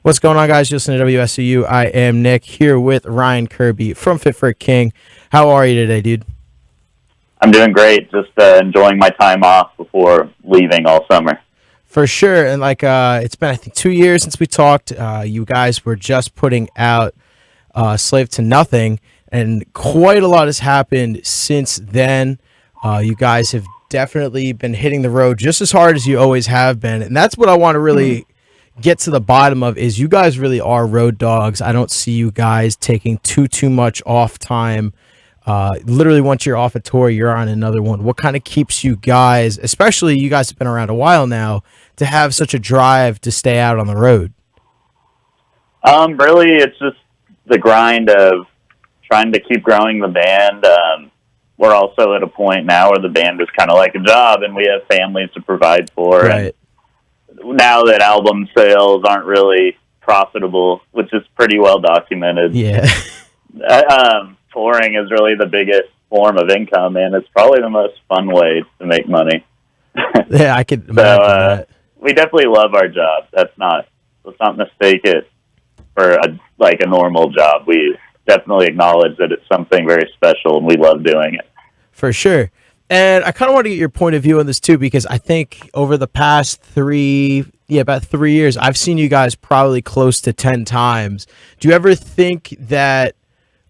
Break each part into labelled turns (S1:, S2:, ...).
S1: What's going on, guys? You're listening to WSOU. I am Nick here with Ryan Kirby from Fit for a King. How are you today, dude?
S2: I'm doing great. Just enjoying my time off before leaving all summer.
S1: For sure. And it's been, I think, 2 years since we talked. You guys were just putting out Slave to Nothing, and quite a lot has happened since then. You guys have definitely been hitting the road just as hard as you always have been. And that's what I want to really get to the bottom of, is you guys really are road dogs. I don't see you guys taking too much off time. Literally, once you're off a tour, you're on another one. What kind of keeps you guys, especially you guys have been around a while now, to have such a drive to stay out on the road?
S2: Really, it's just the grind of trying to keep growing the band. We're also at a point now where the band is kind of like a job, and we have families to provide for.
S1: Right.
S2: And now that album sales aren't really profitable, which is pretty well documented.
S1: Yeah.
S2: Touring is really the biggest form of income, and it's probably the most fun way to make money.
S1: Yeah, I could imagine that.
S2: We definitely love our job. Let's not mistake it for a normal job. We definitely acknowledge that it's something very special, and we love doing it.
S1: For sure. And I kind of want to get your point of view on this too, because I think over the past about 3 years, I've seen you guys probably close to 10 times. Do you ever think that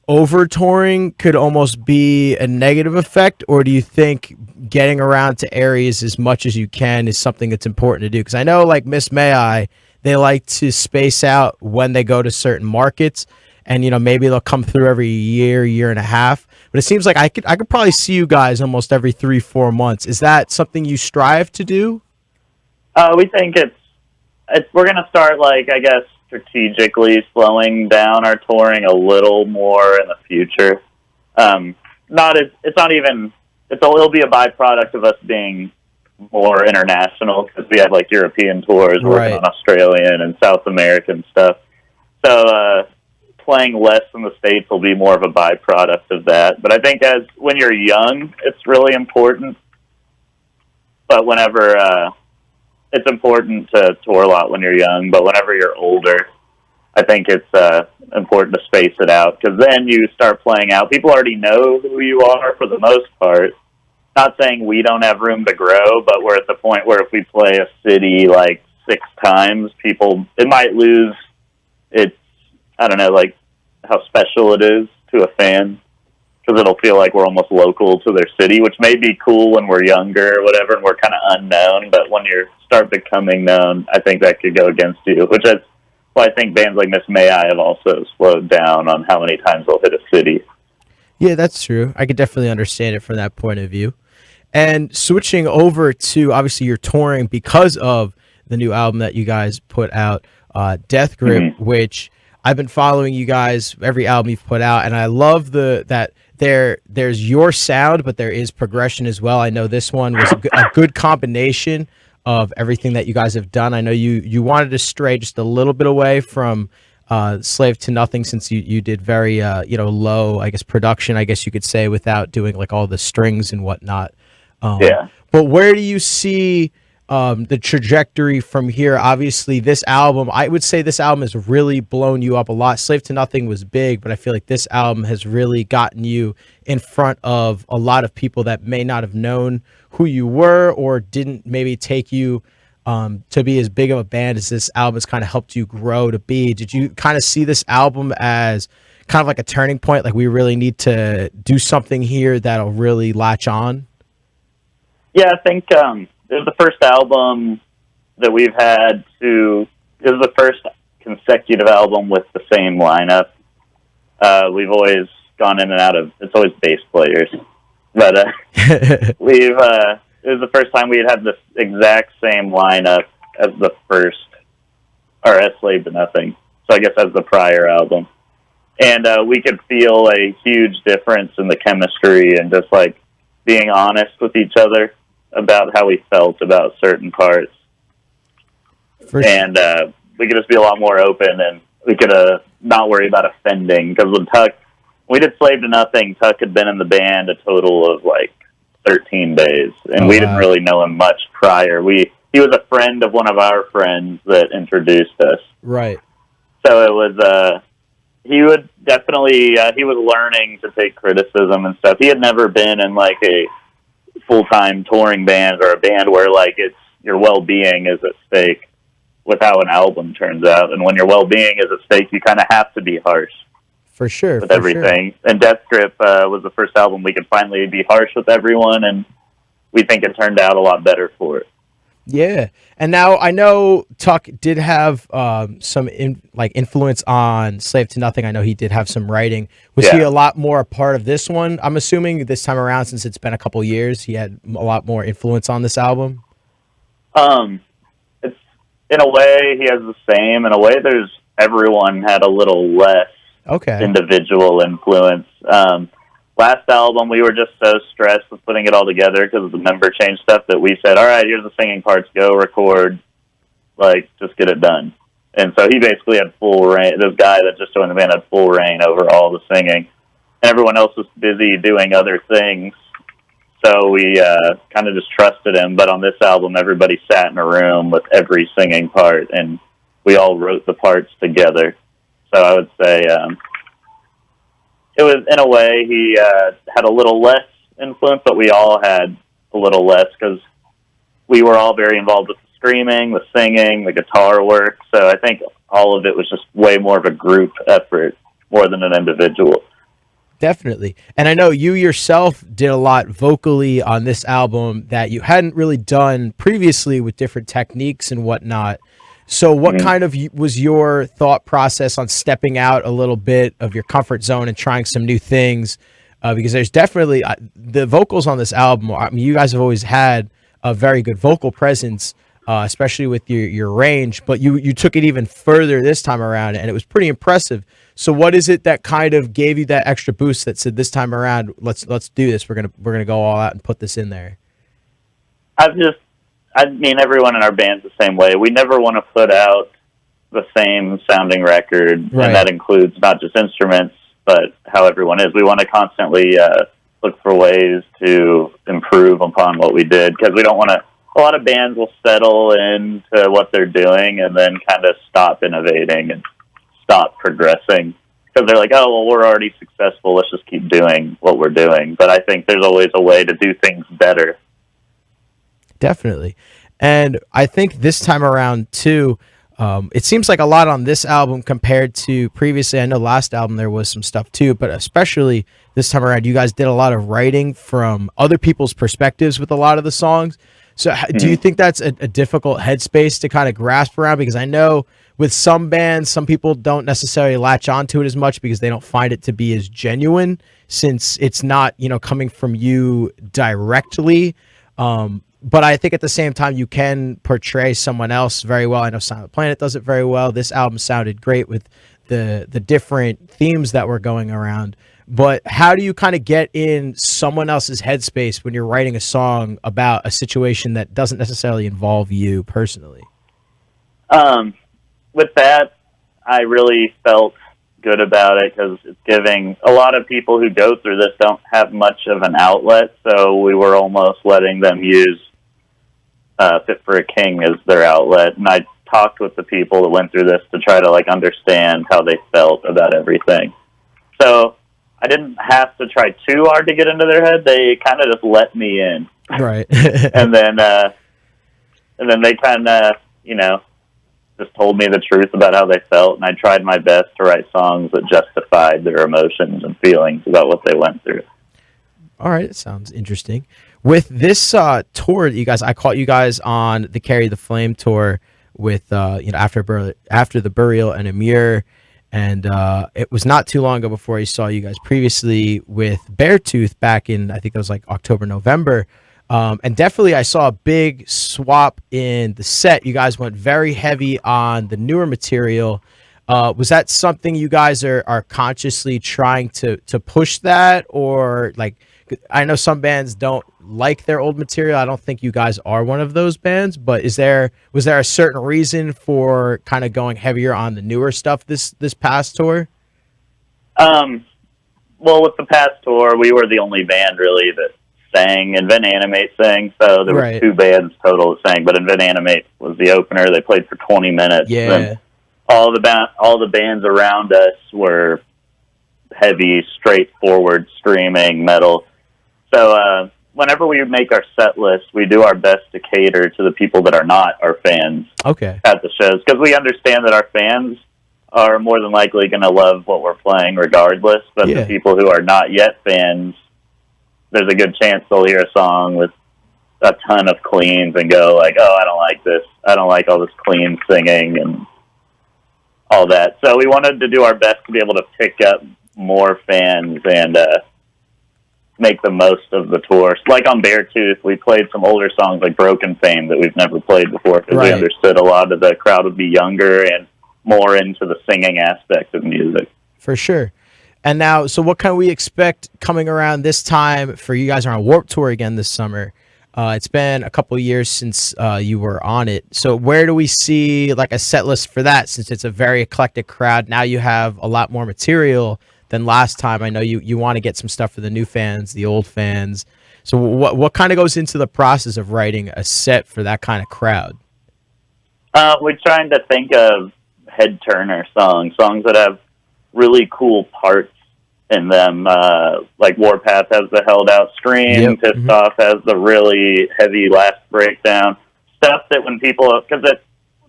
S1: over touring could almost be a negative effect, or do you think getting around to areas as much as you can is something that's important to do? Because I know, like Miss May I, they like to space out when they go to certain markets, and maybe they'll come through every year and a half. But it seems like I could probably see you guys almost every 3-4 months. Is that something you strive to do?
S2: We think we're going to start, strategically slowing down our touring a little more in the future. It'll be a byproduct of us being more international, because we have European tours, working on Australian and South American stuff. So playing less in the States will be more of a byproduct of that. But I think when you're young, it's really important. But it's important to tour a lot when you're young, but whenever you're older, I think it's important to space it out, because then you start playing out. People already know who you are for the most part. Not saying we don't have room to grow, but we're at the point where if we play a city 6 times, it might lose its, how special it is to a fan, because it'll feel like we're almost local to their city, which may be cool when we're younger or whatever, and we're kind of unknown. But when you start becoming known, I think that could go against you, which is why I think bands like Miss May I have also slowed down on how many times they'll hit a city.
S1: Yeah, that's true. I could definitely understand it from that point of view. And switching over to, obviously, you're touring because of the new album that you guys put out, Deathgrip, which I've been following you guys, every album you've put out, and I love that there's your sound, but there is progression as well. I know this one was a good combination of everything that you guys have done. I know you wanted to stray just a little bit away from Slave to Nothing, since you did very low, I guess, production, I guess you could say, without doing all the strings and whatnot.
S2: Yeah.
S1: But where do you see the trajectory from here? Obviously, this album, I would say this album has really blown you up a lot. Slave to Nothing was big, but I feel like this album has really gotten you in front of a lot of people that may not have known who you were, or didn't maybe take you to be as big of a band as this album has kind of helped you grow to be. Did you kind of see this album as kind of like a turning point, like we really need to do something here that'll really latch on?
S2: Yeah, I think it was the first album that we've had it was the first consecutive album with the same lineup. We've always gone in and out of, it's always bass players, but it was the first time we had this exact same lineup as as Slave to Nothing. So I guess as the prior album. And we could feel a huge difference in the chemistry and just being honest with each other about how we felt about certain parts. And we could just be a lot more open, and we could not worry about offending, because when we did Slave to Nothing, Tuck had been in the band a total of 13 days, and we didn't really know him much prior. He was a friend of one of our friends that introduced us.
S1: Right.
S2: So it was, he would definitely, he was learning to take criticism and stuff. He had never been in like a full-time touring band or a band where like it's your well-being is at stake with how an album turns out. And when your well-being is at stake, you kind of have to be harsh.
S1: For sure.
S2: With everything. Sure. And Deathgrip was the first album we could finally be harsh with everyone, and we think it turned out a lot better for it.
S1: Yeah. And now I know Tuck did have some influence on Slave to Nothing. I know he did have some writing. Was he a lot more a part of this one? I'm assuming this time around, since it's been a couple years, he had a lot more influence on this album.
S2: It's in a way he has the same. In a way, everyone had a little less individual influence. Last album, we were just so stressed with putting it all together because of the member change stuff that we said, all right, here's the singing parts, go record, like, just get it done. And so he basically had full reign. This guy that just joined the band had full reign over all the singing. And everyone else was busy doing other things. So we kind of just trusted him. But on this album, everybody sat in a room with every singing part, and we all wrote the parts together. So I would say it was, in a way, he had a little less influence, but we all had a little less because we were all very involved with the screaming, the singing, the guitar work. So I think all of it was just way more of a group effort more than an individual.
S1: Definitely. And I know you yourself did a lot vocally on this album that you hadn't really done previously with different techniques and whatnot. So what kind of was your thought process on stepping out a little bit of your comfort zone and trying some new things? Because there's definitely the vocals on this album. I mean, you guys have always had a very good vocal presence, especially with your range, but you took it even further this time around, and it was pretty impressive. So what is it that kind of gave you that extra boost that said this time around, let's do this. We're gonna go all out and put this in there.
S2: I mean, everyone in our band's the same way. We never want to put out the same sounding record, right. And that includes not just instruments, but how everyone is. We want to constantly look for ways to improve upon what we did, because we don't want to. A lot of bands will settle into what they're doing and then kind of stop innovating and stop progressing because they're like, oh, well, we're already successful. Let's just keep doing what we're doing. But I think there's always a way to do things better.
S1: Definitely. And I think this time around too, it seems like a lot on this album compared to previously. I know last album there was some stuff too, but especially this time around, you guys did a lot of writing from other people's perspectives with a lot of the songs. So do you think that's a difficult headspace to kind of grasp around? Because I know with some bands, some people don't necessarily latch onto it as much because they don't find it to be as genuine, since it's not, coming from you directly. But I think at the same time, you can portray someone else very well. I know Silent Planet does it very well. This album sounded great with the different themes that were going around. But how do you kind of get in someone else's headspace when you're writing a song about a situation that doesn't necessarily involve you personally?
S2: With that, I really felt good about it because it's giving a lot of people who go through this don't have much of an outlet. So we were almost letting them use Fit for a King as their outlet. And I talked with the people that went through this to try to understand how they felt about everything. So I didn't have to try too hard to get into their head. They kind of just let me in.
S1: Right.
S2: and then they kind of, just told me the truth about how they felt. And I tried my best to write songs that justified their emotions and feelings about what they went through.
S1: All right. It sounds interesting. With this tour that you guys, I caught you guys on the Carry the Flame tour with, After the Burial and Amir. And it was not too long ago before I saw you guys previously with Beartooth back in, I think it was October, November. And definitely I saw a big swap in the set. You guys went very heavy on the newer material. Was that something you guys are consciously trying to push that? Or I know some bands don't like their old material. I don't think you guys are one of those bands, but was there a certain reason for kind of going heavier on the newer stuff this past tour?
S2: Well, with the past tour, we were the only band really that sang. Invent Animate sang, so there were two bands total that sang, but Invent Animate was the opener. They played for 20 minutes.
S1: Yeah.
S2: all the bands around us were heavy, straightforward, screaming metal. So whenever we make our set list, we do our best to cater to the people that are not our fans at the shows, because we understand that our fans are more than likely going to love what we're playing regardless, but the people who are not yet fans, there's a good chance they'll hear a song with a ton of cleans and go like, oh, I don't like this. I don't like all this clean singing and all that. So we wanted to do our best to be able to pick up more fans and make the most of the tour. Like on Beartooth, we played some older songs like Broken Fame that we've never played before, because we understood a lot of the crowd would be younger and more into the singing aspect of music.
S1: For sure. And now, so what can we expect coming around this time for you guys are on Warped Tour again this summer? It's been a couple of years since you were on it. So where do we see like a set list for that, since it's a very eclectic crowd? Now you have a lot more material than last time. I know you want to get some stuff for the new fans, the old fans. So what kind of goes into the process of writing a set for that kind of crowd?
S2: We're trying to think of head turner songs that have really cool parts in them. Like Warpath has the held out scream, Pissed Off has the really heavy last breakdown. Stuff that when people, because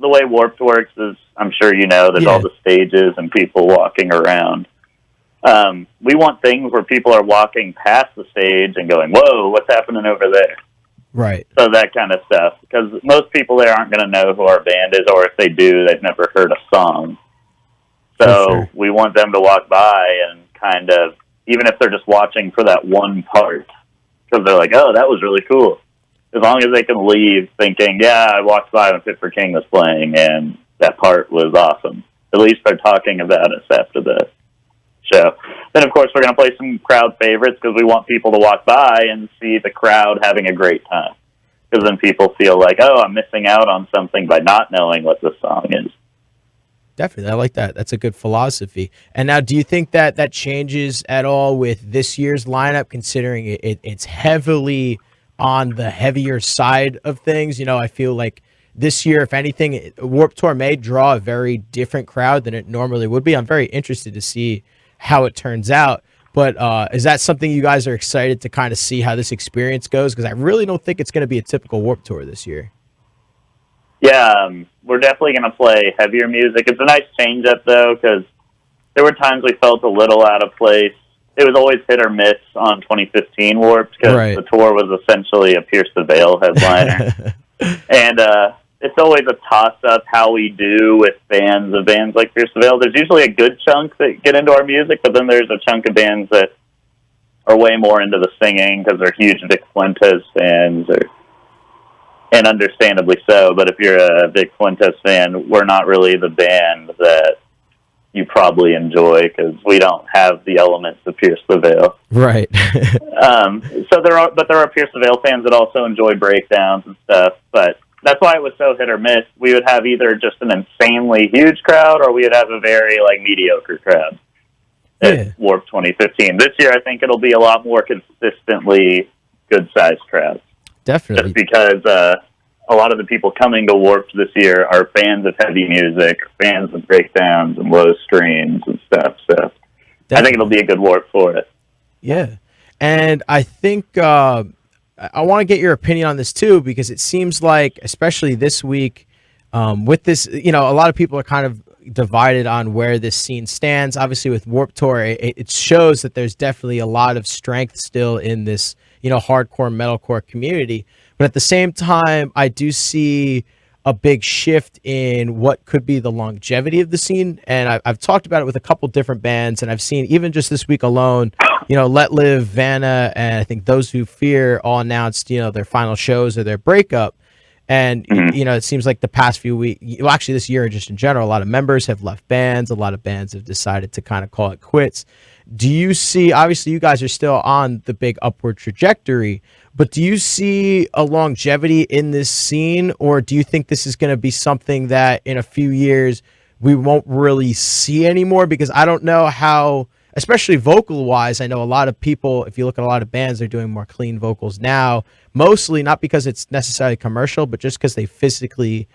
S2: the way Warped works is, I'm sure you know, there's all the stages and people walking around. We want things where people are walking past the stage and going, whoa, what's happening over there?
S1: Right.
S2: So that kind of stuff. Because most people there aren't going to know who our band is, or if they do, they've never heard a song. So we want them to walk by and kind of, even if they're just watching for that one part, because they're like, oh, that was really cool. As long as they can leave thinking, yeah, I walked by when Fit for King was playing, and that part was awesome. At least they're talking about us after the show. Then, of course, we're going to play some crowd favorites, because we want people to walk by and see the crowd having a great time. Because then people feel like, oh, I'm missing out on something by not knowing what the song is.
S1: Definitely. I like that. That's a good philosophy. And now, do you think that changes at all with this year's lineup, considering it's heavily on the heavier side of things? You know, I feel like this year, if anything, Warped Tour may draw a very different crowd than it normally would be. I'm very interested to see how it turns out. But is that something you guys are excited to kind of see how this experience goes? Because I really don't think it's going to be a typical Warped Tour this year.
S2: Yeah, we're definitely going to play heavier music. It's a nice change up, though, because there were times we felt a little out of place. It was always hit or miss on 2015 Warped, because the tour was essentially a Pierce the Veil headliner. And it's always a toss-up how we do with fans of bands like Pierce the Veil. There's usually a good chunk that get into our music, but then there's a chunk of bands that are way more into the singing because they're huge Vic Fuentes fans, and understandably so. But if you're a Vic Fuentes fan, we're not really the band that you probably enjoy, because we don't have the elements of Pierce the Veil.
S1: Right.
S2: So there are Pierce the Veil fans that also enjoy breakdowns and stuff, but that's why it was so hit or miss. We would have either just an insanely huge crowd, or we would have a very mediocre crowd at Warped 2015. This year, I think it'll be a lot more consistently good-sized crowds.
S1: Definitely.
S2: Just because a lot of the people coming to Warped this year are fans of heavy music, fans of breakdowns and low streams and stuff. So definitely. I think it'll be a good Warped for it.
S1: Yeah. And I think I want to get your opinion on this too, because it seems like, especially this week, with this, a lot of people are kind of divided on where this scene stands. Obviously, with Warped Tour, it shows that there's definitely a lot of strength still in this, hardcore metalcore community. But at the same time, I do see a big shift in what could be the longevity of the scene. And I've talked about it with a couple different bands, and I've seen even just this week alone, Let Live, Vanna, and I think Those Who Fear all announced, their final shows or their breakup. And, it seems like the past few weeks, well, actually this year, just in general, a lot of members have left bands. A lot of bands have decided to kind of call it quits. Do you see, obviously you guys are still on the big upward trajectory, but do you see a longevity in this scene, or do you think this is going to be something that in a few years we won't really see anymore? Because I don't know how, especially vocal wise, I know a lot of people, if you look at a lot of bands, they're doing more clean vocals now, mostly not because it's necessarily commercial, but just because they physically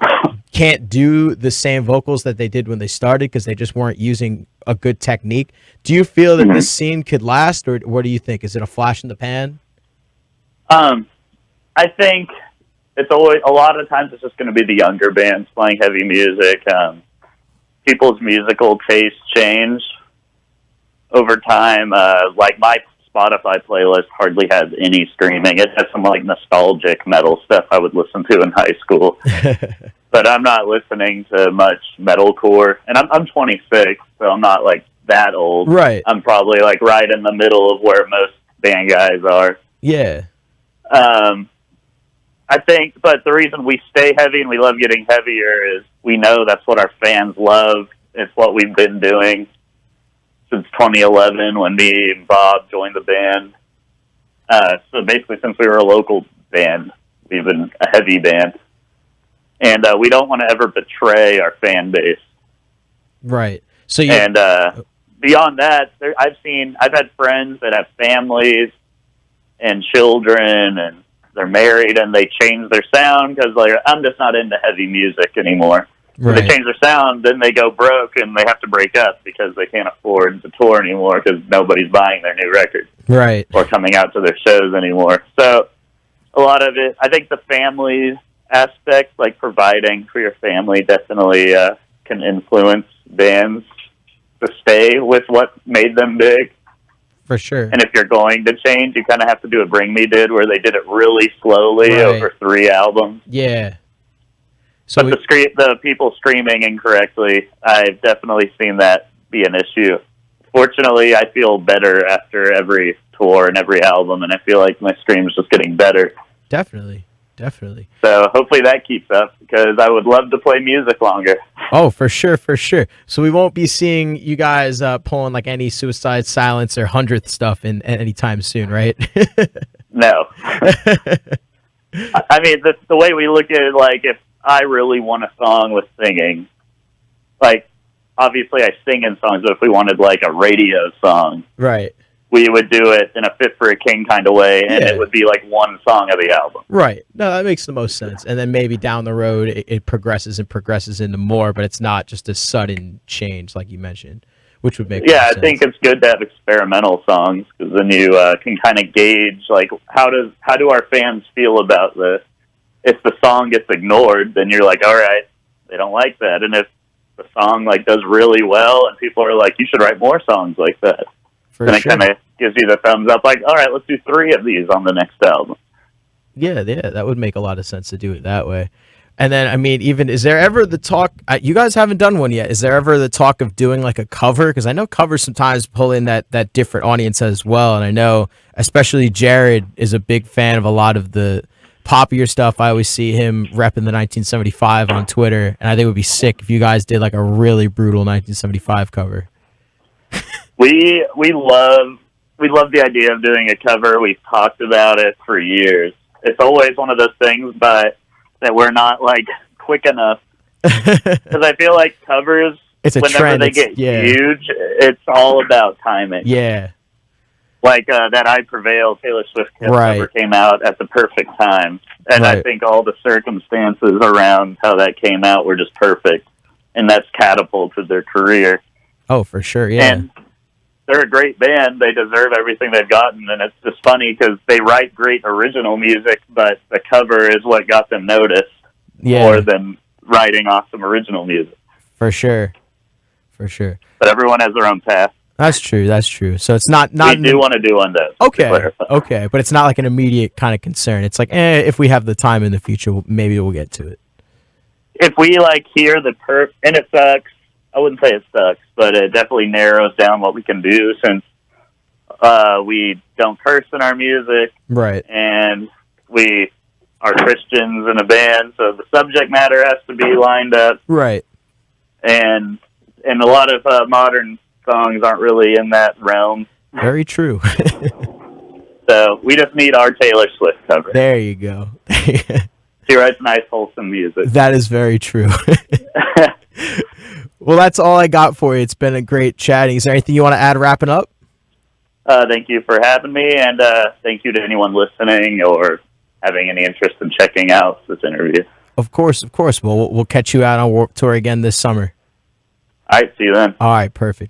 S1: can't do the same vocals that they did when they started because they just weren't using a good technique. Do you feel that this scene could last, or what do you think? Is it a flash in the pan?
S2: I think it's always, a lot of times it's just going to be the younger bands playing heavy music. People's musical tastes change over time. Like my Spotify playlist hardly has any screaming. It has some like nostalgic metal stuff I would listen to in high school. But I'm not listening to much metalcore. And I'm 26, so I'm not like that old.
S1: Right.
S2: I'm probably like right in the middle of where most band guys are.
S1: Yeah.
S2: I think, but the reason we stay heavy and we love getting heavier is we know that's what our fans love. It's what we've been doing since 2011 when me and Bob joined the band. So basically, since we were a local band, we've been a heavy band. And we don't want to ever betray our fan base.
S1: Right. So
S2: beyond that, I've had friends that have families and children, and they're married, and they change their sound because like, I'm just not into heavy music anymore.
S1: Right.
S2: So they change their sound, then they go broke, and they have to break up because they can't afford to tour anymore because nobody's buying their new record.
S1: Right.
S2: Or coming out to their shows anymore. So a lot of it, I think the family aspect, like providing for your family, definitely can influence bands to stay with what made them big.
S1: For sure.
S2: And if you're going to change, you kind of have to do what Bring Me did, where they did it really slowly over 3 albums.
S1: Yeah. So
S2: but the people screaming incorrectly, I've definitely seen that be an issue. Fortunately, I feel better after every tour and every album, and I feel like my stream is just getting better.
S1: Definitely.
S2: So hopefully that keeps up, because I would love to play music longer.
S1: Oh, for sure. So we won't be seeing you guys pulling like any Suicide Silence or 100th stuff in anytime soon, right?
S2: No. I mean, the way we look at it, like, if I really want a song with singing, like, obviously I sing in songs, but if we wanted, like, a radio song,
S1: right,
S2: we would do it in a Fit for a King kind of way, and it would be, like, one song of the album.
S1: Right. No, that makes the most sense. And then maybe down the road, it progresses into more, but it's not just a sudden change, like you mentioned, which would make
S2: I think it's good to have experimental songs, because then you can kind of gauge, like, how do our fans feel about this? If the song gets ignored, then you're like, all right, they don't like that. And if the song like does really well and people are like, you should write more songs like that, then it kind of gives you the thumbs up, like, all right, let's do 3 of these on the next album.
S1: Yeah, that would make a lot of sense to do it that way. And then, I mean, even, is there ever the talk, you guys haven't done one yet, is there ever the talk of doing like a cover? Because I know covers sometimes pull in that different audience as well. And I know especially Jared is a big fan of a lot of the poppier stuff. I always see him repping the 1975 on Twitter, and I think it would be sick if you guys did like a really brutal 1975 cover.
S2: We love the idea of doing a cover. We've talked about it for years. It's always one of those things, but that we're not like quick enough, because I feel like covers, whenever trend. They get huge, it's all about timing.
S1: Yeah.
S2: Like that I Prevail Taylor Swift cover came out at the perfect time. And I think all the circumstances around how that came out were just perfect. And that's catapulted their career.
S1: Oh, for sure, yeah.
S2: And they're a great band. They deserve everything they've gotten. And it's just funny because they write great original music, but the cover is what got them noticed more than writing awesome original music.
S1: For sure.
S2: But everyone has their own path.
S1: That's true. So it's not.
S2: We do want to do one though.
S1: Okay, but it's not like an immediate kind of concern. It's like, if we have the time in the future, maybe we'll get to it.
S2: If we like hear and it sucks. I wouldn't say it sucks, but it definitely narrows down what we can do, since we don't curse in our music,
S1: right?
S2: And we are Christians in a band, so the subject matter has to be lined up,
S1: right?
S2: And a lot of modern songs aren't really in that realm.
S1: Very true.
S2: So we just need our Taylor Swift cover.
S1: There you go.
S2: She writes nice, wholesome music.
S1: That is very true. Well, that's all I got for you. It's been a great chatting. Is there anything you want to add wrapping up?
S2: Thank you for having me, and thank you to anyone listening or having any interest in checking out this interview.
S1: Of course, of course. We'll catch you out on Warped Tour again this summer.
S2: All right, see you then.
S1: All right, perfect.